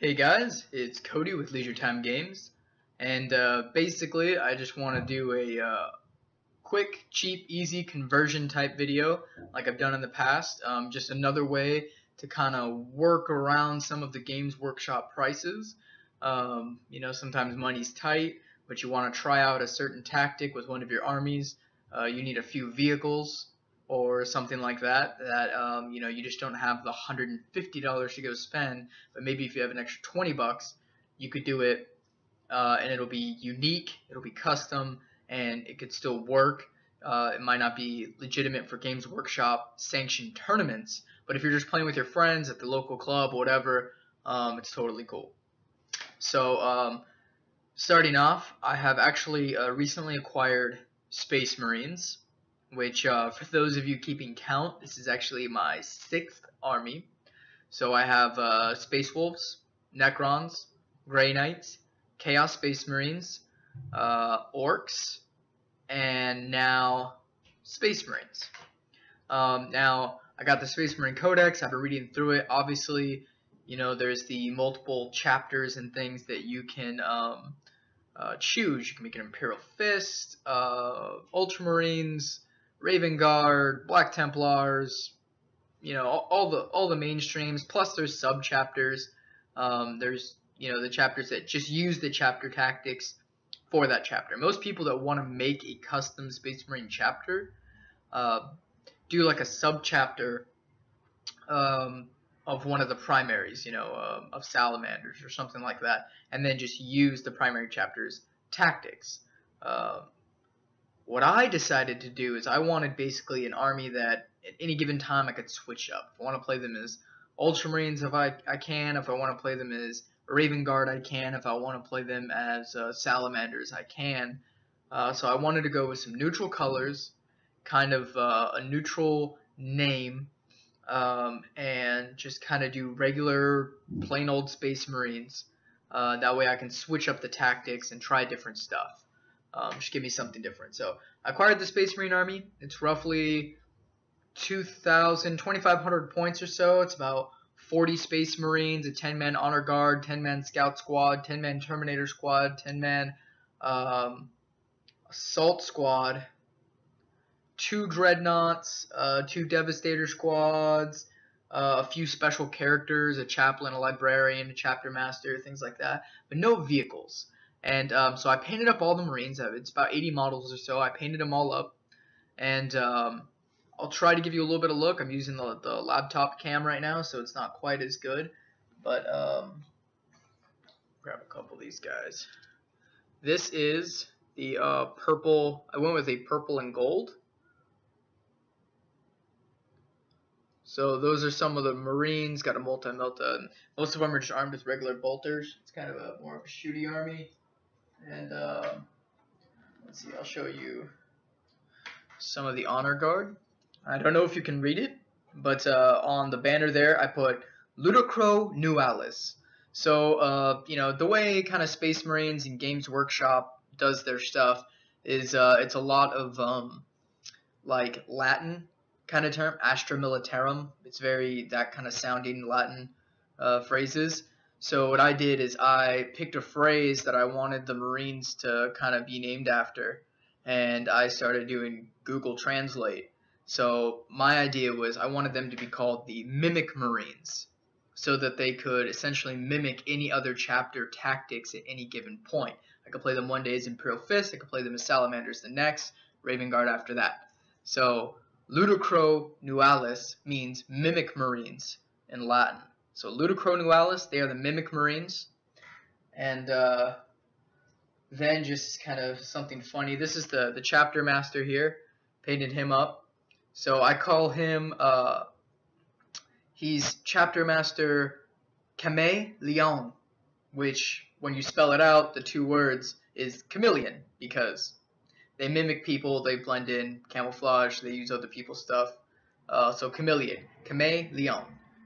Hey guys, it's Cody with Leisure Time Games, and basically I just want to do a quick, cheap, easy conversion type video like I've done in the past. Just another way to kind of work around some of the Games Workshop prices. Sometimes money's tight, but you want to try out a certain tactic with one of your armies. You need a few vehicles or something like that you just don't have the $150 to go spend, but maybe if you have an extra 20 bucks you could do it, and it'll be unique, it'll be custom, and it could still work. It might not be legitimate for Games Workshop sanctioned tournaments, but if you're just playing with your friends at the local club or whatever, it's totally cool. So starting off, I have actually recently acquired Space Marines, which for those of you keeping count, this is actually my 6th army. So I have Space Wolves, Necrons, Grey Knights, Chaos Space Marines, Orcs, and now Space Marines. Now I got the Space Marine Codex. I've been reading through it. Obviously, there's the multiple chapters and things that you can choose. You can make an Imperial Fist, Ultramarines, Raven Guard, Black Templars, all the mainstreams. Plus, there's sub chapters. There's the chapters that just use the chapter tactics for that chapter. Most people that want to make a custom Space Marine chapter do like a sub chapter of one of the primaries, of Salamanders or something like that, and then just use the primary chapter's tactics. What I decided to do is I wanted basically an army that at any given time I could switch up. If I want to play them as Ultramarines, if I can. If I want to play them as Raven Guard, I can. If I want to play them as Salamanders, I can. So I wanted to go with some neutral colors, kind of a neutral name, and just kind of do regular, plain old Space Marines. That way I can switch up the tactics and try different stuff. Just give me something different. So I acquired the Space Marine army. It's roughly 2,500 points or so. It's about 40 Space Marines, a 10-man Honor Guard, 10-man Scout Squad, 10-man Terminator Squad, 10-man Assault Squad, 2 Dreadnoughts, 2 Devastator Squads, a few special characters, a Chaplain, a Librarian, a Chapter Master, things like that, but no vehicles. And so I painted up all the Marines. It's about 80 models or so. I painted them all up, and I'll try to give you a little bit of look. I'm using the laptop cam right now, so it's not quite as good, but grab a couple of these guys. This is the purple. I went with a purple and gold. So those are some of the Marines. Got a multi-melta. Most of them are just armed with regular bolters. It's kind of more of a shooty army. And let's see, I'll show you some of the Honor Guard. I don't know if you can read it, but on the banner there I put Ludicro Nualis. So the way kind of Space Marines and Games Workshop does their stuff is it's a lot of like Latin kind of term, Astra Militarum. It's very that kind of sounding Latin phrases. So what I did is I picked a phrase that I wanted the Marines to kind of be named after, and I started doing Google Translate. So my idea was I wanted them to be called the Mimic Marines, so that they could essentially mimic any other chapter tactics at any given point. I could play them one day as Imperial Fist, I could play them as Salamanders the next, Raven Guard after that. So Ludicro Nualis means Mimic Marines in Latin. So Ludicro Nualis, they are the Mimic Marines. And then just kind of something funny. This is the Chapter Master here. Painted him up. So I call him, he's Chapter Master Chameleon, which when you spell it out, the 2 words is chameleon, because they mimic people, they blend in, camouflage, they use other people's stuff. So chameleon.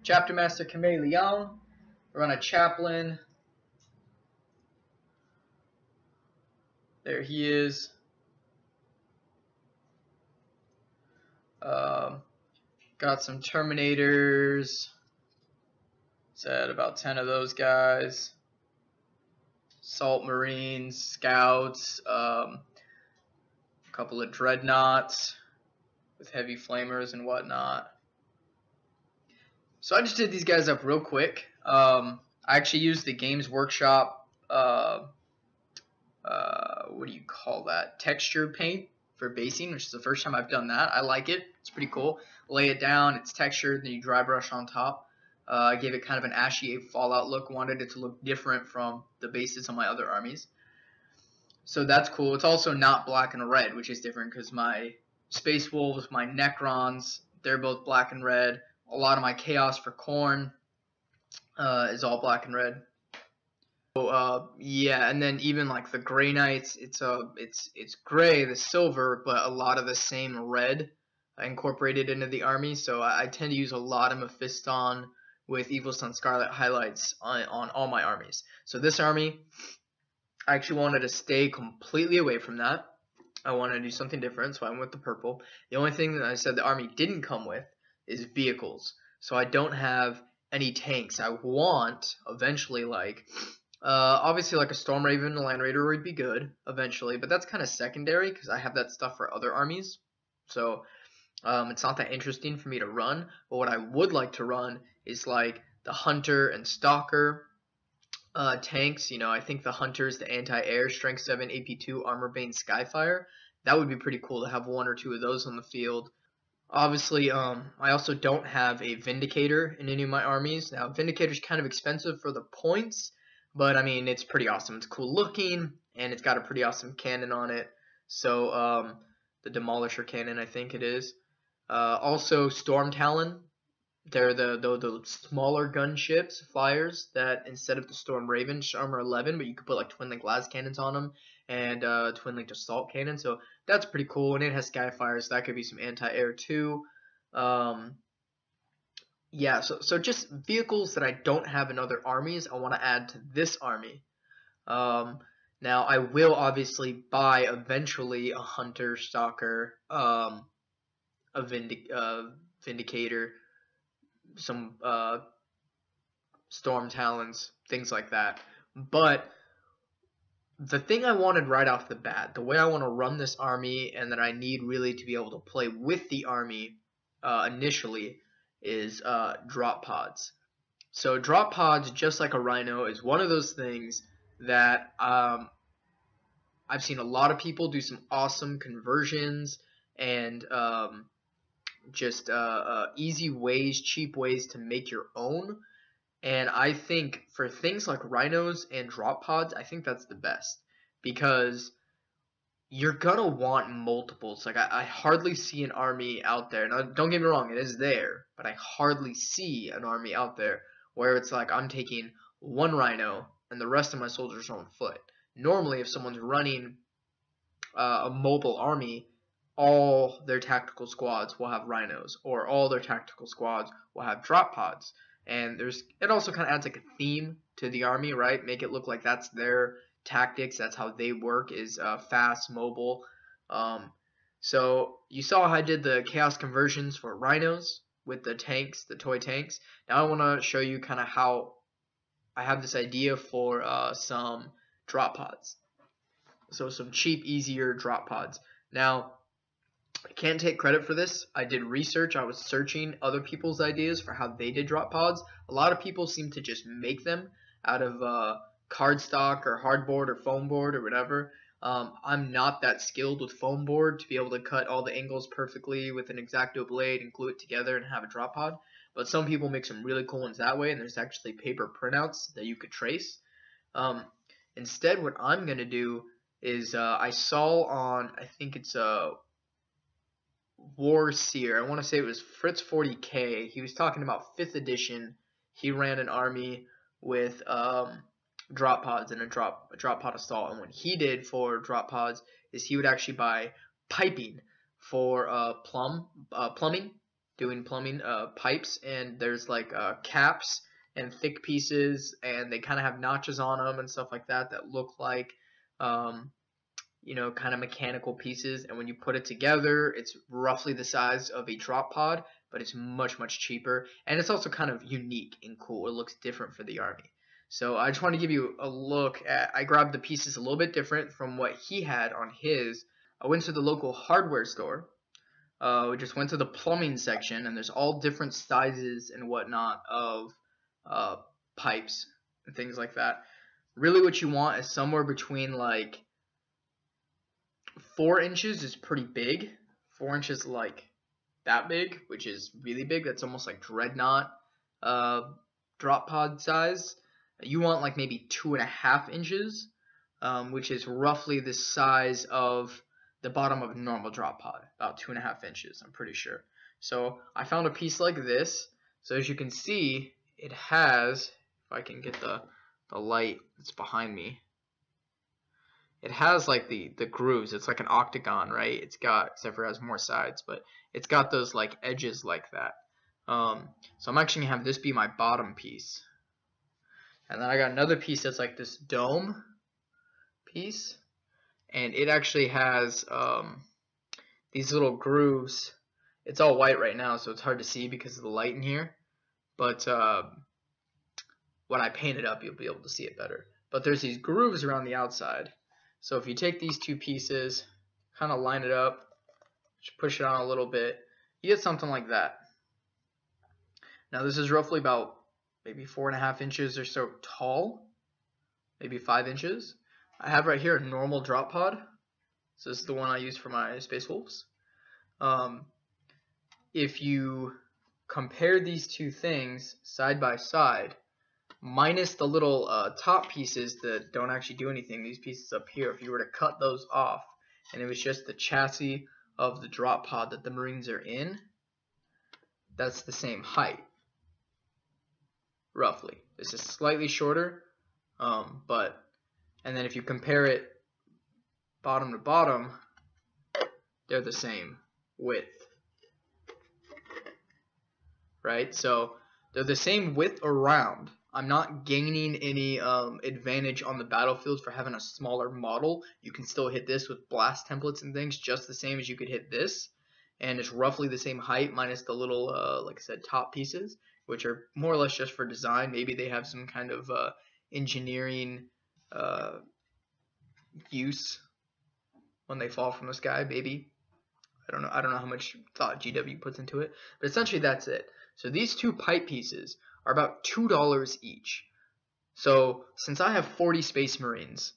Chapter Master Chameleon. Run a Chaplain. There he is. Got some Terminators. Said about 10 of those guys. Salt Marines, Scouts, a couple of Dreadnoughts with heavy flamers and whatnot. So I just did these guys up real quick. I actually used the Games Workshop, what do you call that? Texture paint for basing, which is the first time I've done that. I like it. It's pretty cool. Lay it down, it's textured, then you dry brush on top. I gave it kind of an ashy Fallout look. Wanted it to look different from the bases on my other armies. So that's cool. It's also not black and red, which is different because my Space Wolves, my Necrons, they're both black and red. A lot of my Chaos for Khorne is all black and red. So yeah, and then even like the Grey Knights, it's gray, the silver, but a lot of the same red incorporated into the army. So I tend to use a lot of Mephiston with Evil Sunz Scarlet highlights on all my armies. So this army, I actually wanted to stay completely away from that. I wanted to do something different, so I went with the purple. The only thing that I said the army didn't come with is vehicles. So I don't have any tanks. I want, eventually, like, obviously like a Storm Raven, a Land Raider would be good, eventually, but that's kind of secondary because I have that stuff for other armies. So it's not that interesting for me to run, but what I would like to run is like the Hunter and Stalker tanks. You know, I think the Hunter's the anti-air, strength 7, AP 2, armor bane, Skyfire. That would be pretty cool to have one or two of those on the field. Obviously, I also don't have a Vindicator in any of my armies. Now, Vindicator's kind of expensive for the points, but I mean, it's pretty awesome. It's cool looking, and it's got a pretty awesome cannon on it. So, the Demolisher cannon, I think it is. Also, Storm Talon. They're the smaller gunships, flyers, that instead of the Storm Raven, armor 11, but you could put like twin link las cannons on them, and twin linked assault cannon. So that's pretty cool, and it has Skyfire, so that could be some anti-air too. Yeah, so just vehicles that I don't have in other armies, I want to add to this army. Now I will obviously buy eventually a Hunter, Stalker, a Vindicator, some Storm Talons, things like that. But the thing I wanted right off the bat, the way I want to run this army and that I need really to be able to play with the army initially is drop pods. So drop pods, just like a Rhino, is one of those things that I've seen a lot of people do some awesome conversions and just easy ways, cheap ways to make your own. And I think for things like Rhinos and drop pods, I think that's the best, because you're gonna want multiples. Like I hardly see an army out there. Now, don't get me wrong, it is there, but I hardly see an army out there where it's like I'm taking one Rhino and the rest of my soldiers are on foot. Normally, if someone's running a mobile army, all their tactical squads will have Rhinos, or all their tactical squads will have drop pods. And it also kind of adds like a theme to the army, right? Make it look like that's their tactics, that's how they work, is fast, mobile. So you saw how I did the chaos conversions for Rhinos with the tanks, the toy tanks. Now I want to show you kind of how I have this idea for some drop pods. So some cheap, easier drop pods. Now, I can't take credit for this. I did research. I was searching other people's ideas for how they did drop pods. A lot of people seem to just make them out of cardstock or hardboard or foam board or whatever. I'm not that skilled with foam board to be able to cut all the angles perfectly with an X-Acto blade and glue it together and have a drop pod. But some people make some really cool ones that way, and there's actually paper printouts that you could trace. Instead, what I'm going to do is I saw on, I think it's Warseer, I want to say it was Fritz 40K. He was talking about 5th edition. He ran an army with drop pods and a drop pod assault. And what he did for drop pods is he would actually buy piping for plumbing, doing plumbing pipes. And there's like caps and thick pieces, and they kind of have notches on them and stuff like that that look like you know, kind of mechanical pieces, and when you put it together, it's roughly the size of a drop pod, but it's much cheaper, and it's also kind of unique and cool. It looks different for the army. So I just want to give you a look at, I grabbed the pieces a little bit different from what he had on his. I went to the local hardware store. We just went to the plumbing section, and there's all different sizes and whatnot of pipes and things like that. Really what you want is somewhere between like 4 inches is pretty big. 4 inches like that big, which is really big. That's almost like Dreadnought drop pod size. You want like maybe 2.5 inches, which is roughly the size of the bottom of a normal drop pod, about 2.5 inches, I'm pretty sure. So I found a piece like this. So as you can see, it has, if I can get the light that's behind me, it has like the grooves. It's like an octagon, right? It's got, except for it has more sides, but it's got those like edges like that. So I'm actually gonna have this be my bottom piece. And then I got another piece that's like this dome piece. And it actually has these little grooves. It's all white right now, so it's hard to see because of the light in here. But when I paint it up, you'll be able to see it better. But there's these grooves around the outside. So if you take these two pieces, kind of line it up, just push it on a little bit, you get something like that. Now this is roughly about maybe 4.5 inches or so tall, maybe 5 inches. I have right here a normal drop pod. So this is the one I use for my Space Wolves. If you compare these two things side by side, minus the little top pieces that don't actually do anything, these pieces up here, if you were to cut those off and it was just the chassis of the drop pod that the Marines are in, that's the same height, roughly. This is slightly shorter, and then if you compare it bottom to bottom, they're the same width, right? So they're the same width around. I'm not gaining any advantage on the battlefield for having a smaller model. You can still hit this with blast templates and things just the same as you could hit this, and it's roughly the same height minus the little, like I said, top pieces, which are more or less just for design. Maybe they have some kind of engineering use when they fall from the sky, maybe. I don't know how much thought GW puts into it, but essentially that's it. So these two pipe pieces are about $2 each. So since I have 40 Space Marines,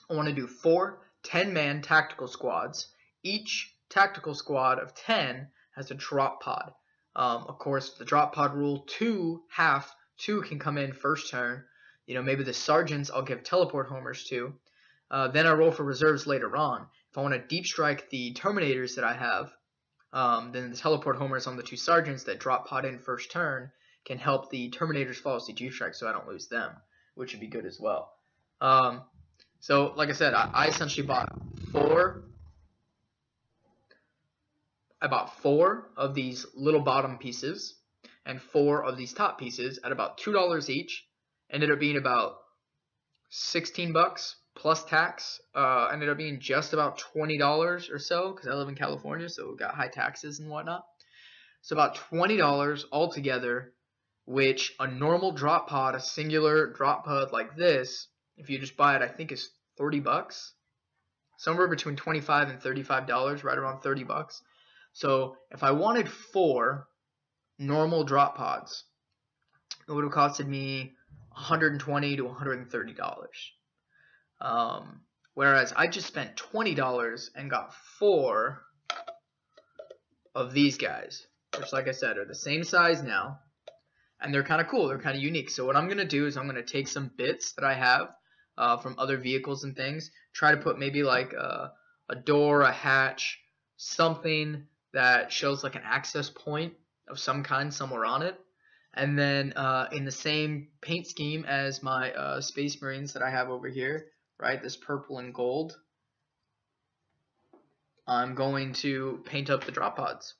I want to do 4 10-man tactical squads. Each tactical squad of 10 has a drop pod. Of course, the drop pod rule, 2 can come in first turn. You know, maybe the sergeants I'll give teleport homers to. Then I roll for reserves later on. If I want to deep strike the Terminators that I have, then the teleport homers on the 2 sergeants that drop pod in first turn can help the Terminators fall asleep deep strike so I don't lose them, which would be good as well. So like I said, I essentially bought 4 of these little bottom pieces and 4 of these top pieces at about $2 each. Ended up being about 16 bucks plus tax. Ended up being just about $20 or so because I live in California, so we got high taxes and whatnot. So about $20 altogether, which a normal drop pod, a singular drop pod like this, if you just buy it, I think is 30 bucks. Somewhere between $25 and $35, right around 30 bucks. So if I wanted 4 normal drop pods, it would have costed me $120 to $130. Whereas I just spent $20 and got 4 of these guys, which, like I said, are the same size now, and they're kind of cool. They're kind of unique. So what I'm gonna do is I'm gonna take some bits that I have from other vehicles and things, try to put maybe like a door, a hatch, something that shows like an access point of some kind somewhere on it. And then in the same paint scheme as my Space Marines that I have over here, right, this purple and gold, I'm going to paint up the drop pods.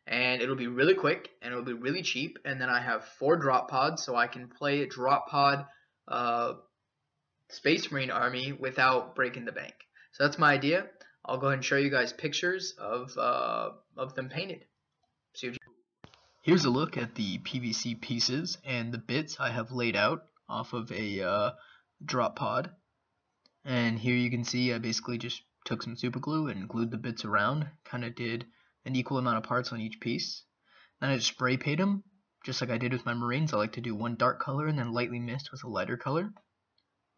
And it'll be really quick, and it'll be really cheap, and then I have 4 drop pods, so I can play a drop pod Space Marine army without breaking the bank. So that's my idea. I'll go ahead and show you guys pictures of them painted. See what Here's a look at the PVC pieces and the bits I have laid out off of a drop pod. And here you can see I basically just took some super glue and glued the bits around, kind of did an equal amount of parts on each piece. Then I just spray paint them, just like I did with my Marines. I like to do one dark color and then lightly mist with a lighter color,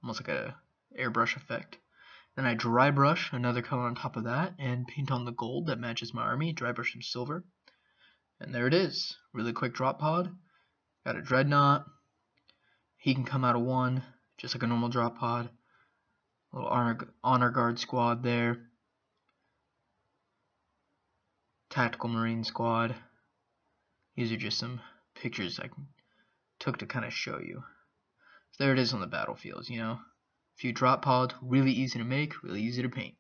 almost like a airbrush effect. Then I dry brush another color on top of that and paint on the gold that matches my army, dry brush some silver. And there it is, really quick drop pod. Got a dreadnought. He can come out of one, just like a normal drop pod. Little honor guard squad there. Tactical Marine squad. These are just some pictures I took to kind of show you. So there it is on the battlefield, you know. A few drop pods, really easy to make, really easy to paint.